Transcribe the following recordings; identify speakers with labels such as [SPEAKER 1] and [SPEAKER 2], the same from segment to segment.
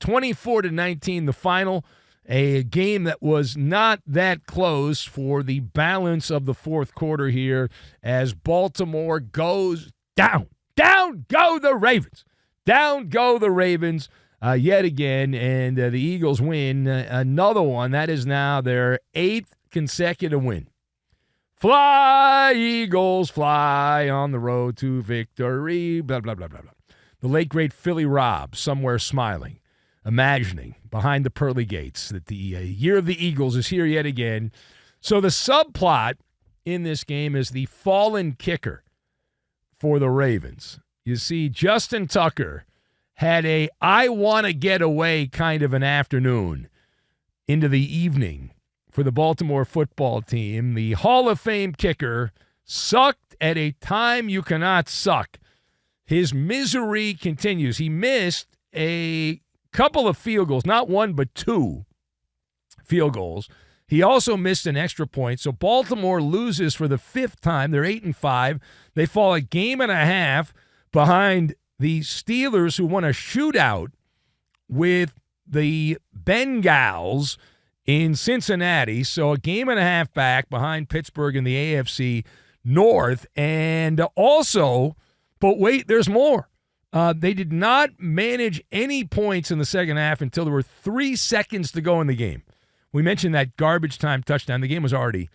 [SPEAKER 1] 24-19, the final. A game that was not that close for the balance of the fourth quarter here as Baltimore goes down. Down go the Ravens. Down go the Ravens yet again, and the Eagles win another one. That is now their 8th consecutive win. Fly, Eagles, fly on the road to victory, blah, blah, blah, blah, blah. The late, great Philly Rob, somewhere smiling, imagining behind the pearly gates that the year of the Eagles is here yet again. So the subplot in this game is the fallen kicker for the Ravens. You see, Justin Tucker had a I want to get away kind of an afternoon into the evening for the Baltimore football team. The Hall of Fame kicker sucked at a time you cannot suck. His misery continues. He missed a couple of field goals, not one but 2 field goals. He also missed an extra point. So Baltimore loses for the 5th time. They're 8-5. They fall a game and a half behind the Steelers, who won a shootout with the Bengals in Cincinnati. So a game and a half back behind Pittsburgh in the AFC North. And also, but wait, there's more. They did not manage any points in the second half until there were 3 seconds to go in the game. We mentioned that garbage time touchdown. The game was already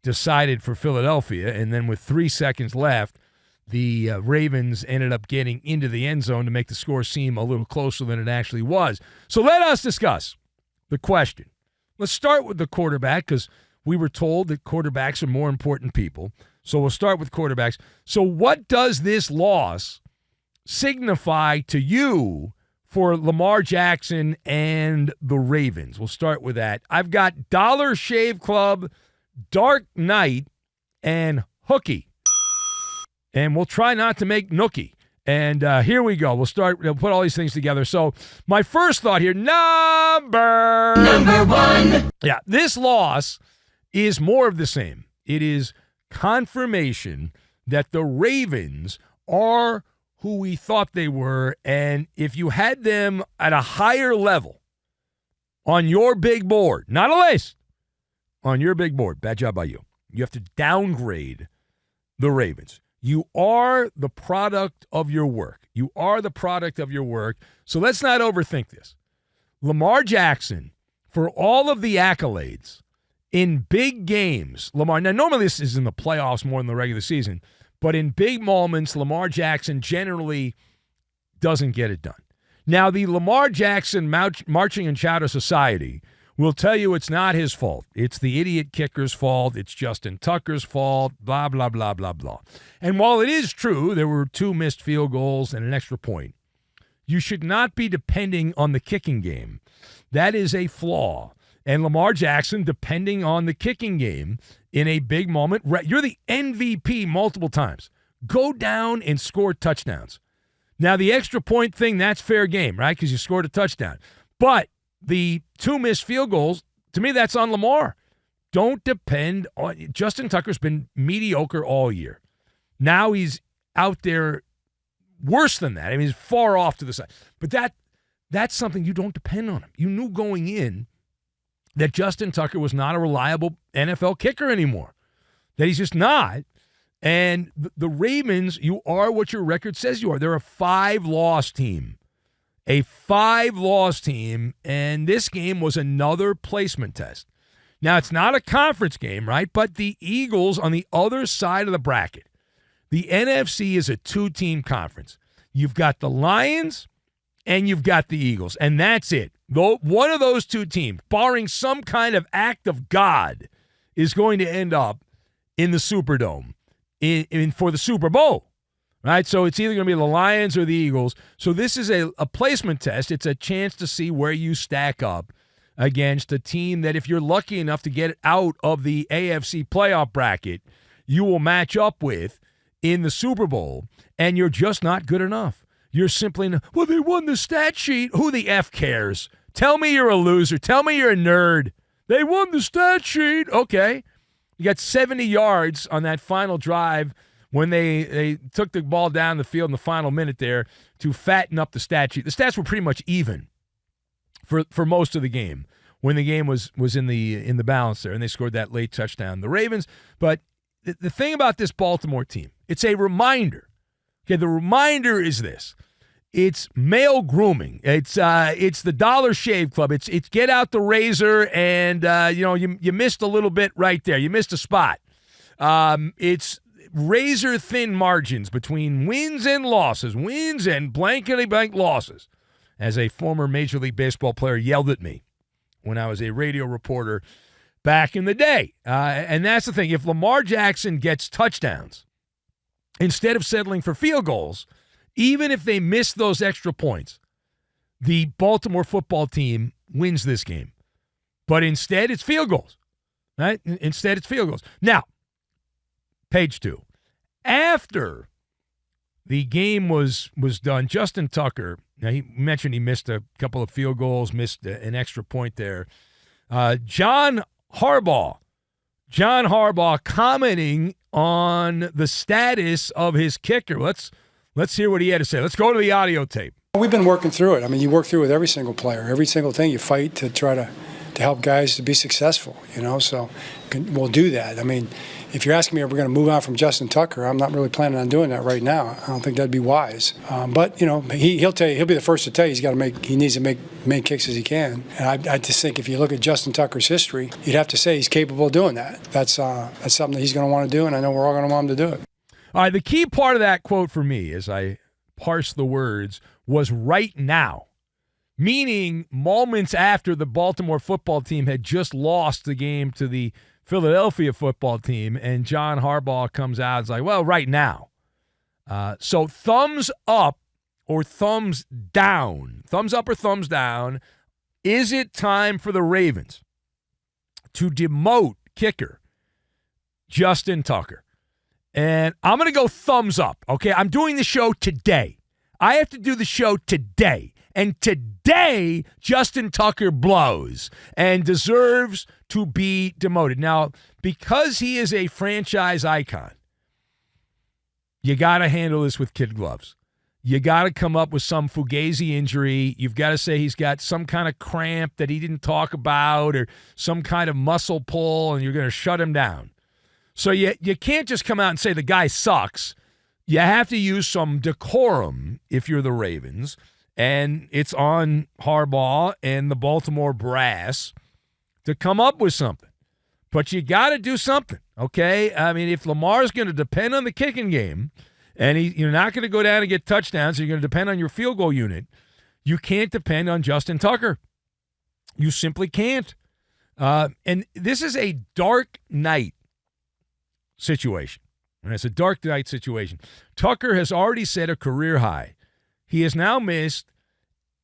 [SPEAKER 1] decided for Philadelphia, and then with 3 seconds left, the Ravens ended up getting into the end zone to make the score seem a little closer than it actually was. So let us discuss the question. Let's start with the quarterback, because we were told that quarterbacks are more important people. So we'll start with quarterbacks. So what does this loss signify to you for Lamar Jackson and the Ravens? We'll start with that. I've got Dollar Shave Club, Dark Knight, and Hookie. And we'll try not to make Nookie. And here we go. We'll put all these things together. So my first thought here, number 1. Yeah, this loss is more of the same. It is confirmation that the Ravens are who we thought they were, and if you had them at a higher level on your big board, not a list, on your big board, bad job by you. You have to downgrade the Ravens. You are the product of your work. You are the product of your work. So let's not overthink this. Lamar Jackson, for all of the accolades in big games, Lamar, now normally this is in the playoffs more than the regular season, but in big moments, Lamar Jackson generally doesn't get it done. Now, the Lamar Jackson Marching and Chowder Society will tell you it's not his fault. It's the idiot kicker's fault. It's Justin Tucker's fault, blah, blah, blah, blah, blah. And while it is true there were 2 missed field goals and an extra point, you should not be depending on the kicking game. That is a flaw. And Lamar Jackson, depending on the kicking game in a big moment, you're the MVP multiple times. Go down and score touchdowns. Now, the extra point thing, that's fair game, right? Because you scored a touchdown. But the 2 missed field goals, to me, that's on Lamar. Don't depend on – Justin Tucker's been mediocre all year. Now he's out there worse than that. I mean, he's far off to the side. But that's something you don't depend on him. You knew going in that Justin Tucker was not a reliable NFL kicker anymore, that he's just not. And the Ravens, you are what your record says you are. They're a 5-loss team. A 5-loss team, and this game was another placement test. Now, it's not a conference game, right? But the Eagles on the other side of the bracket, the NFC is a 2-team conference. You've got the Lions and you've got the Eagles, and that's it. One of those 2 teams, barring some kind of act of God, is going to end up in the Superdome for the Super Bowl. Right, so it's either going to be the Lions or the Eagles. So this is a placement test. It's a chance to see where you stack up against a team that, if you're lucky enough to get out of the AFC playoff bracket, you will match up with in the Super Bowl, and you're just not good enough. You're simply not, well, they won the stat sheet. Who the F cares? Tell me you're a loser. Tell me you're a nerd. They won the stat sheet. Okay. You got 70 yards on that final drive when they took the ball down the field in the final minute there to fatten up the stat sheet. The stats were pretty much even for most of the game when the game was in the balance there, and they scored that late touchdown. The Ravens, but the thing about this Baltimore team, it's a reminder. Okay, the reminder is this. It's male grooming. It's the Dollar Shave Club. It's get out the razor and you missed a little bit right there. You missed a spot. It's razor thin margins between wins and losses, wins and blankety blank losses. As a former Major League Baseball player yelled at me when I was a radio reporter back in the day. And that's the thing. If Lamar Jackson gets touchdowns instead of settling for field goals, even if they miss those extra points, the Baltimore football team wins this game. But instead, it's field goals. Right? Instead, it's field goals. Now, page 2. After the game was done, Justin Tucker, now he mentioned he missed a couple of field goals, missed an extra point there. John Harbaugh commenting on the status of his kicker. Let's hear what he had to say. Let's go to the audio tape.
[SPEAKER 2] We've been working through it. I mean, you work through it with every single player. Every single thing you fight to try to help guys to be successful, so we'll do that. I mean, if you're asking me if we're going to move on from Justin Tucker, I'm not really planning on doing that right now. I don't think that'd be wise. But he'll tell you, he'll be the first to tell you he needs to make many kicks as he can. And I just think if you look at Justin Tucker's history, you'd have to say he's capable of doing that. That's something that he's going to want to do, and I know we're all going to want him to do it.
[SPEAKER 1] All right, the key part of that quote for me, as I parse the words, was right now, meaning moments after the Baltimore football team had just lost the game to the Philadelphia football team, and John Harbaugh comes out and is like, well, right now. So thumbs up or thumbs down? Thumbs up or thumbs down? Is it time for the Ravens to demote kicker Justin Tucker? And I'm going to go thumbs up, okay? I'm doing the show today. I have to do the show today. And today, Justin Tucker blows and deserves to be demoted. Now, because he is a franchise icon, you got to handle this with kid gloves. You got to come up with some fugazi injury. You've got to say he's got some kind of cramp that he didn't talk about or some kind of muscle pull, and you're going to shut him down. So you can't just come out and say the guy sucks. You have to use some decorum if you're the Ravens, and it's on Harbaugh and the Baltimore brass to come up with something. But you got to do something, okay? I mean, if Lamar's going to depend on the kicking game, and you're not going to go down and get touchdowns, you're going to depend on your field goal unit, you can't depend on Justin Tucker. You simply can't. And this is a dark night situation. And it's a dark night situation. Tucker has already set a career high. He has now missed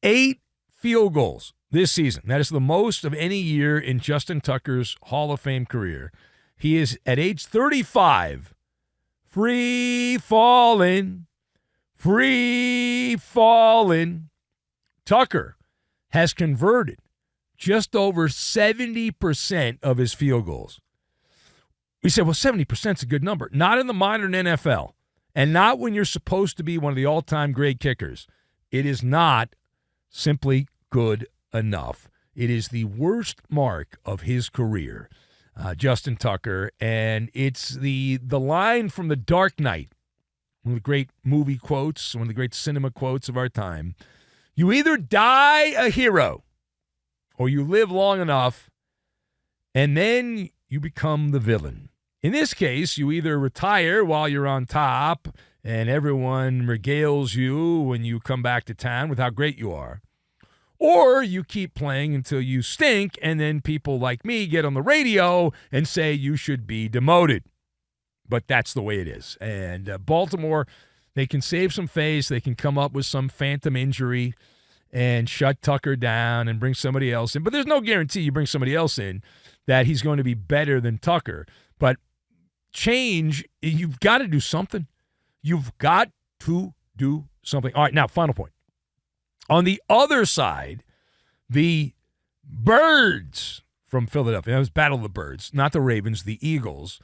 [SPEAKER 1] 8 field goals this season. That is the most of any year in Justin Tucker's Hall of Fame career. He is, at age 35, free falling. Tucker has converted just over 70% of his field goals. We said, well, 70% is a good number. Not in the modern NFL, and not when you're supposed to be one of the all-time great kickers. It is not simply good enough. It is the worst mark of his career, Justin Tucker, and it's the line from The Dark Knight, one of the great movie quotes, one of the great cinema quotes of our time. You either die a hero or you live long enough, and then you become the villain. In this case, you either retire while you're on top and everyone regales you when you come back to town with how great you are, or you keep playing until you stink, and then people like me get on the radio and say you should be demoted. But that's the way it is. And Baltimore, they can save some face. They can come up with some phantom injury and shut Tucker down and bring somebody else in. But there's no guarantee you bring somebody else in that he's going to be better than Tucker. But change, you've got to do something. You've got to do something. All right, now, final point. On the other side, the Birds from Philadelphia, that was Battle of the Birds, not the Ravens, the Eagles.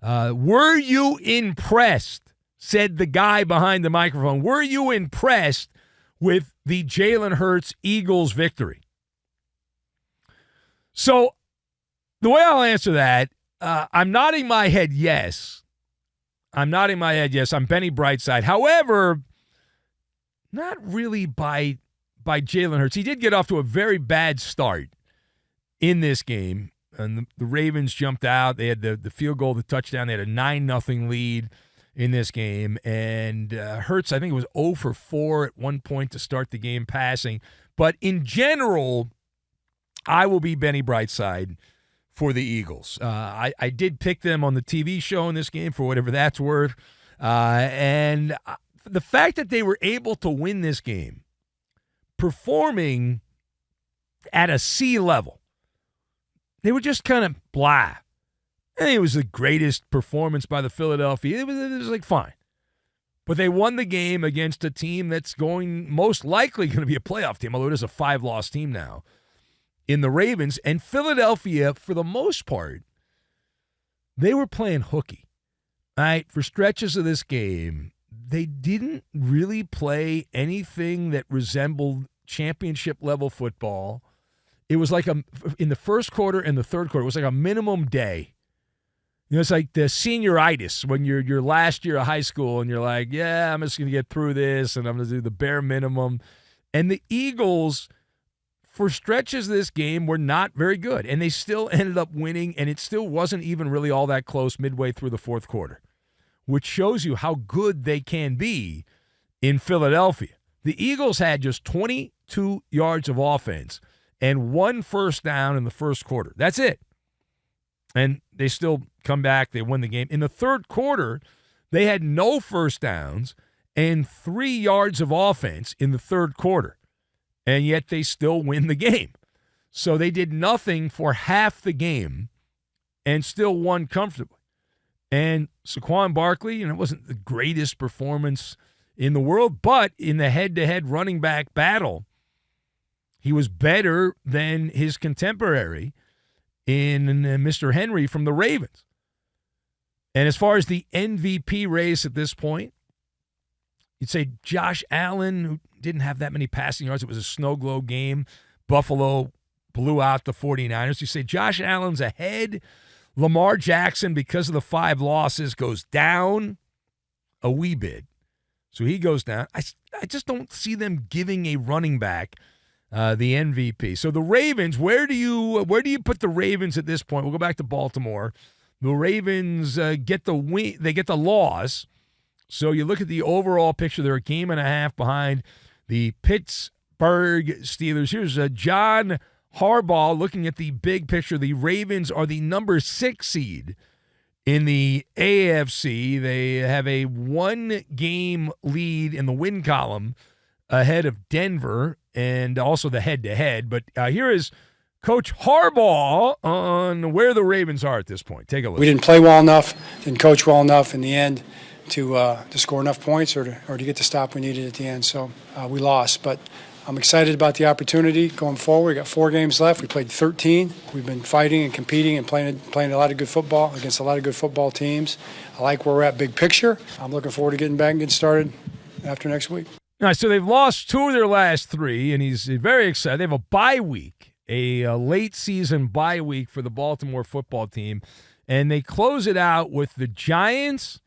[SPEAKER 1] Were you impressed, said the guy behind the microphone, were you impressed with the Jalen Hurts Eagles victory? So the way I'll answer that, I'm nodding my head yes. I'm Benny Brightside. However, not really by Jalen Hurts. He did get off to a very bad start in this game. And the Ravens jumped out. They had the field goal, the touchdown. They had a 9-0 lead in this game. And Hurts, I think it was 0 for 4 at one point to start the game passing. But in general, I will be Benny Brightside for the Eagles. I did pick them on the TV show in this game for whatever that's worth. And the fact that they were able to win this game, performing at a C level, they were just kind of blah. I think it was the greatest performance by the Philadelphia. It was like fine. But they won the game against a team that's most likely going to be a playoff team, although it is a 5-loss team now, in the Ravens. And Philadelphia, for the most part, they were playing hooky. All right, for stretches of this game, they didn't really play anything that resembled championship-level football. It was like in the first quarter and the third quarter, it was like a minimum day. You know, it's like the senioritis when you're your last year of high school and you're like, yeah, I'm just going to get through this and I'm going to do the bare minimum. And the Eagles, for stretches of this game, were not very good. And they still ended up winning, and it still wasn't even really all that close midway through the fourth quarter, which shows you how good they can be in Philadelphia. The Eagles had just 22 yards of offense and 1 first down in the first quarter. That's it. And they still come back. They win the game. In the third quarter, they had no first downs and 3 yards of offense in the third quarter. And yet they still win the game. So they did nothing for half the game and still won comfortably. And Saquon Barkley, it wasn't the greatest performance in the world, but in the head-to-head running back battle, he was better than his contemporary in Mr. Henry from the Ravens. And as far as the MVP race at this point, you'd say Josh Allen, who didn't have that many passing yards. It was a snow globe game. Buffalo blew out the 49ers. You say Josh Allen's ahead. Lamar Jackson, because of the 5 losses, goes down a wee bit. So he goes down. I just don't see them giving a running back the MVP. So the Ravens, where do you put the Ravens at this point? We'll go back to Baltimore. The Ravens get the win. They get the loss. So you look at the overall picture. They're a game and a half behind the Pittsburgh Steelers. Here's John Harbaugh looking at the big picture. The Ravens are the number 6 seed in the AFC. They have a 1-game lead in the win column ahead of Denver and also the head-to-head. But here is Coach Harbaugh on where the Ravens are at this point. Take a look.
[SPEAKER 2] We didn't play well enough, didn't coach well enough in the end to score enough points or to get the stop we needed at the end. So we lost. But I'm excited about the opportunity going forward. We got 4 games left. We played 13. We've been fighting and competing and playing a lot of good football against a lot of good football teams. I like where we're at big picture. I'm looking forward to getting back and getting started after next week.
[SPEAKER 1] All right, so they've lost 2 of their last 3, and he's very excited. They have a bye week, a late-season bye week for the Baltimore football team, and they close it out with the Giants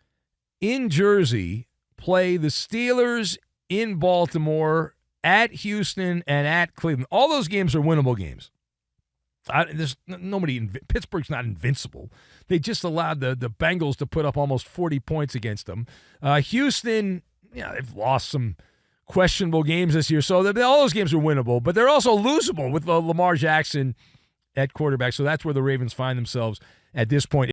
[SPEAKER 1] in Jersey play the Steelers in Baltimore, at Houston, and at Cleveland. All those games are winnable games. There's nobody. Pittsburgh's not invincible. They just allowed the Bengals to put up almost 40 points against them. Houston, they've lost some questionable games this year, so all those games are winnable, but they're also losable with Lamar Jackson at quarterback. So that's where the Ravens find themselves at this point.